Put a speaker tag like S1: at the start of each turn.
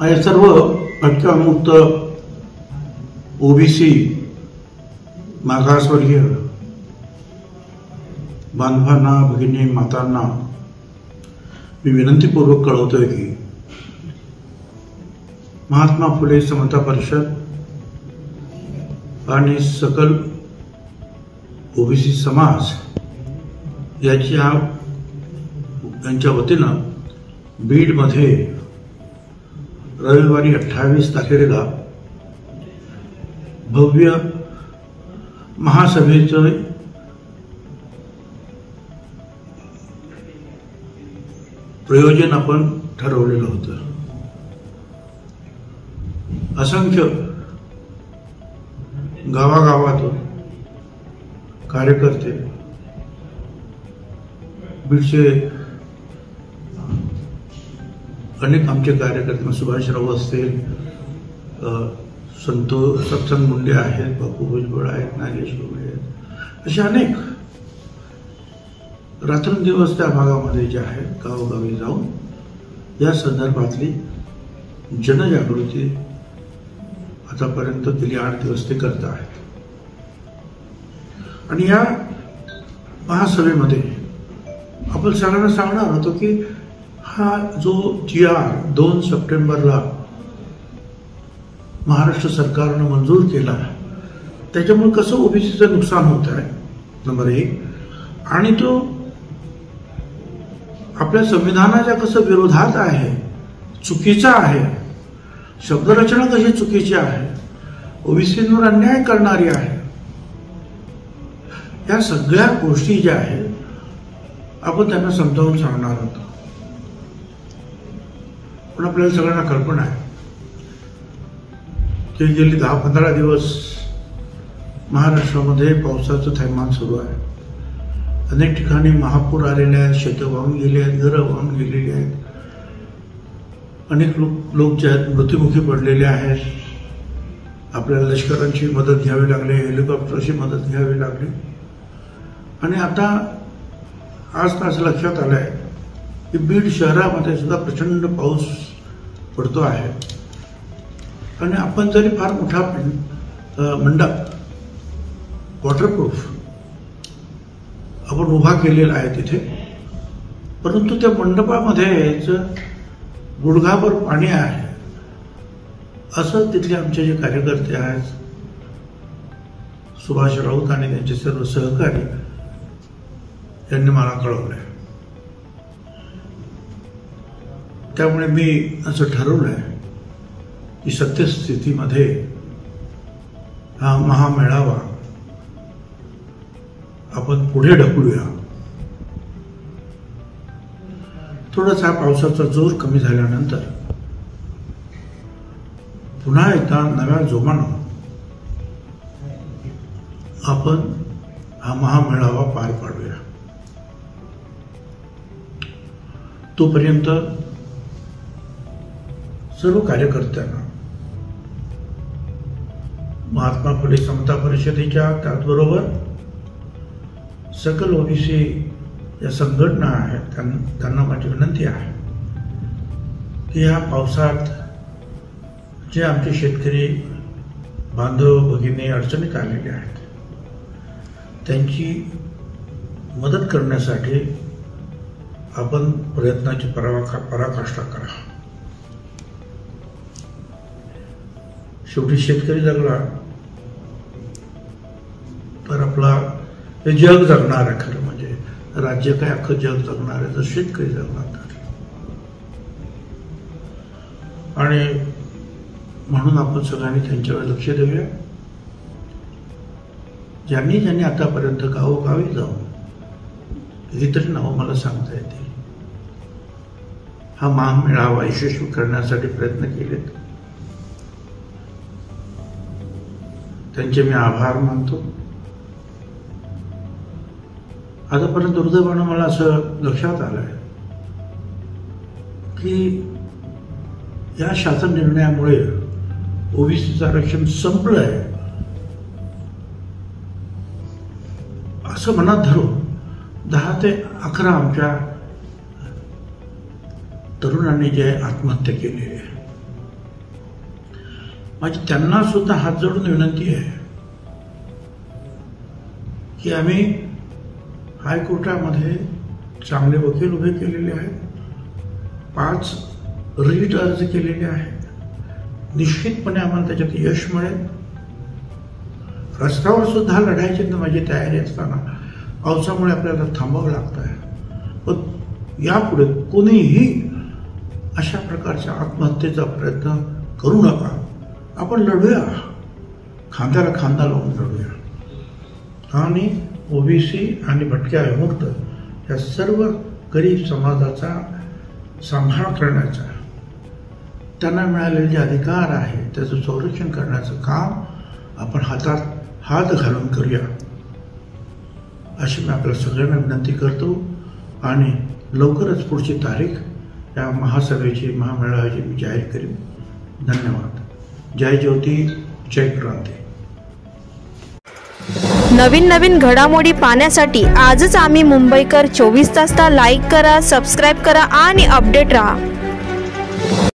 S1: या सर्व भटक्यामुक्त ओबीसी मागासवर्गीय बांधवांना, भगिनी, मातांना मी विनंतीपूर्वक कळवतोय की महात्मा फुले समता परिषद आणि सकल ओबीसी समाज यांच्या वतीनं बीडमध्ये रविवारी 28 तारखेला भव्य महासभेचं प्रयोजन आपण ठरवलेलं होतं. असंख्य गावागावातून कार्यकर्ते, बीडचे अनेक आमचे कार्यकर्ते, सुभाषराव असतील, सत्संग मुंडे आहेत, बापू भुजबळ आहेत, नागेश लोढे आहेत, असे अनेक रात्रंदिवस त्या भागामध्ये जे आहेत गावोगावी जाऊन या संदर्भातली जनजागृती आतापर्यंत गेली 8 दिवस ते करत आहेत. आणि या महासभेमध्ये आपण सगळ्यांना सांगणार होतो की हा जो GR 2 सप्टेंबरला महाराष्ट्र सरकारनं मंजूर केला त्याच्यामुळे कसं ओबीसीचं नुकसान होत आहे नंबर 1, आणि तो आपल्या संविधानाच्या कसं विरोधात आहे, चुकीचा आहे, शब्दरचना कशी चुकीची आहे, ओबीसींवर अन्याय करणारी आहे, या सगळ्या गोष्टी ज्या आहेत आपण त्यांना समजावून सांगणार होतो. पण आपल्याला सगळ्यांना कल्पना आहे की गेली 10-15 दिवस महाराष्ट्रामध्ये पावसाचं थैमान सुरू आहे. अनेक ठिकाणी महापूर आलेले आहेत, शेतं वाहून गेली आहेत, घरं वाहून गेलेली आहेत, अनेक लोक जे आहेत मृत्युमुखी पडलेले आहेत. आपल्याला लष्करांची मदत घ्यावी लागली, हेलिकॉप्टरची मदत घ्यावी लागली. आणि आता आज असं लक्षात आलंय की बीड शहरामध्ये सुद्धा प्रचंड पाऊस पडतो आहे. आणि आपण जरी फार मोठा मंडप वॉटरप्रूफ आपण उभा केलेला आहे तिथे, परंतु त्या मंडपामध्येच गुडघाभर पाणी आहे असं तिथले आमचे जे कार्यकर्ते आहेत, सुभाष राऊत आणि त्यांचे सर्व सहकारी यांनी मला कळवलंय. त्यामुळे मी असं ठरवलंय की सत्यस्थितीमध्ये हा महामेळावा आपण पुढे ढकलूया. थोडासा पावसाचा जोर कमी झाल्यानंतर पुन्हा एकदा नव्या जोमानं आपण हा महामेळावा पार पाडूया. तोपर्यंत सर्व कार्यकर्त्यांना, महात्मा फुले समता परिषदेच्या, त्याचबरोबर सकल ओबीसी या संघटना आहेत त्यांना माझी विनंती आहे की या पावसात जे आमचे शेतकरी बांधव, भगिनी अडचणीत आलेले आहेत त्यांची मदत करण्यासाठी आपण प्रयत्नाची पराकाष्ठा करा. शेवटी शेतकरी जगला तर आपला हे जग जगणार आहे. खरं म्हणजे राज्य काय अख्खं जग जगणार आहे जर शेतकरी जगणार तर. आणि म्हणून आपण सगळ्यांनी त्यांच्यावर लक्ष देऊया. ज्यांनी आतापर्यंत गावोगावी जाऊन कितीतरी नावं मला सांगता येतील, हा महामेळावा यशस्वी करण्यासाठी प्रयत्न केलेत, त्यांचे मी आभार मानतो. आतापर्यंत दुर्दैवानं मला असं लक्षात आलंय की या शासन निर्णयामुळे ओबीसीचं आरक्षण संपलंय असं मनात धरून 10 ते 11 आमच्या तरुणांनी जे आत्महत्या केली आहे. माझी त्यांना सुद्धा हात जोडून विनंती आहे की आम्ही हायकोर्टामध्ये चांगले वकील उभे केलेले आहेत, 5 रीट अर्ज केलेले आहेत, निश्चितपणे आम्हाला त्याच्यात यश मिळेल. रस्त्यावर सुद्धा लढायची माझी तयारी असताना पावसामुळे आपल्याला थांबावं लागतं आहे. पण यापुढे कोणीही अशा प्रकारच्या आत्महत्येचा प्रयत्न करू नका. आपण लढूया, खांद्याला खांदा लावून लढूया आणि ओबीसी आणि भटक्या विमुक्त या सर्व गरीब समाजाचा सांभाळ करण्याचा, त्यांना मिळालेले जे अधिकार आहे त्याचं संरक्षण करण्याचं काम आपण हातात हात घालून करूया अशी मी आपल्या सगळ्यांना विनंती करतो. आणि लवकरच पुढची तारीख या महासभेची, महामेळाव्याची मी जाहीर करेन. धन्यवाद. जय ज्योती, जय क्रांती.
S2: नवीन घडामोडी पाहण्यासाठी आजच आम्ही मुंबईकर 24 तासला लाईक करा, सबस्क्राईब करा आणि अपडेट रहा.